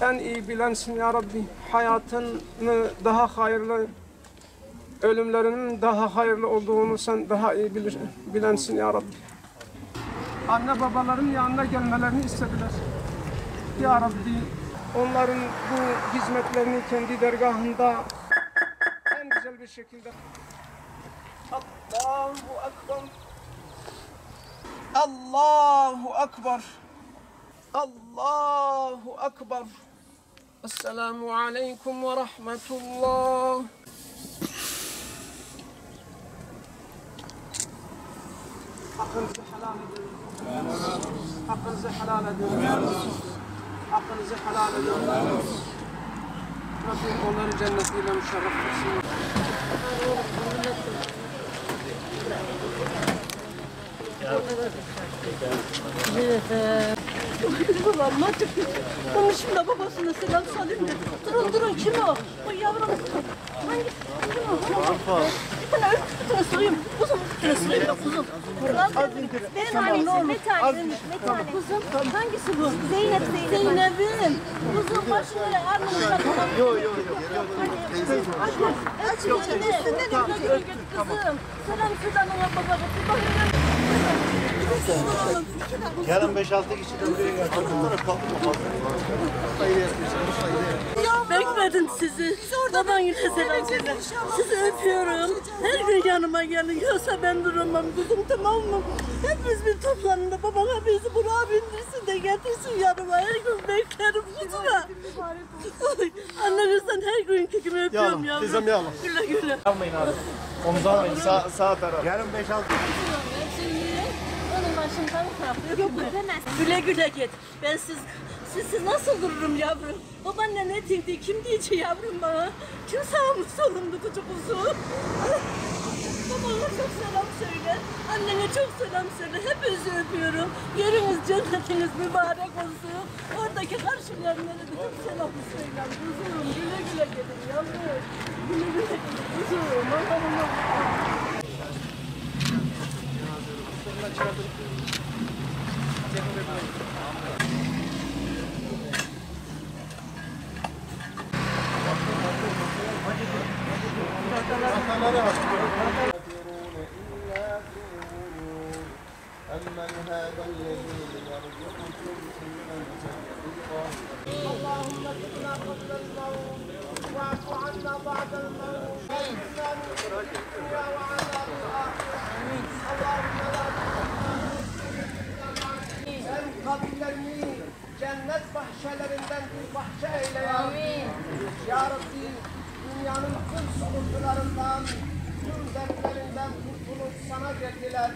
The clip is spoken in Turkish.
en iyi bilensin ya Rabbi. Hayatını daha hayırlı, ölümlerinin daha hayırlı olduğunu sen daha iyi bilensin ya Rabbi. Anne babaların yanına gelmelerini istediler. Ya Rabbi, onların bu hizmetlerini kendi dergahında en güzel bir şekilde. Allahu Ekber. Allahu Ekber. Allahu Ekber. Esselamu aleyküm ve rahmetullah. Hakkınızı helal edin. Hakkınızı helal edin. Hakkınızı helal edin. Rabbim onları cennetiyle müşerref etsin. Allah'ım artık onun şimdi babasına selam salayım da. Durun kim o? O yavrum. Hangi? Kim o? Bir tane sorayım. Kuzum bir tane sorayım da kuzum. Benim annem ne tane? Kuzum hangisi bu? Zeynep'im. Kuzum başını armağanına tamam. Yok. Kızım. Selam ona babası. Yarın 5-6 kişi de buraya geldi. Bekledim sizi. Baban yine selam söyle. Sizi öpüyorum. Her gün yanıma gelin. Yoksa ben duramam kızım, tamam mı? Hepimiz bir toplanında babana bizi buraya bindirsin de getirsin yanıma. Her gün beklerim kuzuma. Anne kızdan her günkü gibi öpüyorum yavrum. Teyzem yavrum. Güle. Almayın abi. Omuz almayın. Sağ taraf. Yarın 5-6 Onun başından kalkıyor. Güle git. Ben siz nasıl dururum yavrum? Babaanne ne dedi? Kim diyecek yavrum bana? Kim sağımı solumdu küçük kuzum? Babana çok selam söyle. Annene çok selam söyle. Hepinizi öpüyorum. Yeriniz cennetiniz mübarek olsun. Oradaki karşılayanlara da çok selam söyle. Kuzum güle gidin yavrum. Güle gidin kuzum. Allah'ım. أمن هذا الذي يرزقكم اللهم اغفرنا قبل الموت واعف عنا بعد الموت واغفرنا من شر الدنيا وعذاب الآخرة. اللهم لا sen kabirlerini cennet bahçelerinden bir bahçe eyle ya. Amin. Ya Rabbi, dünyanın tüm sıkıntılarından, tüm dertlerinden kurtulup sana geldiler.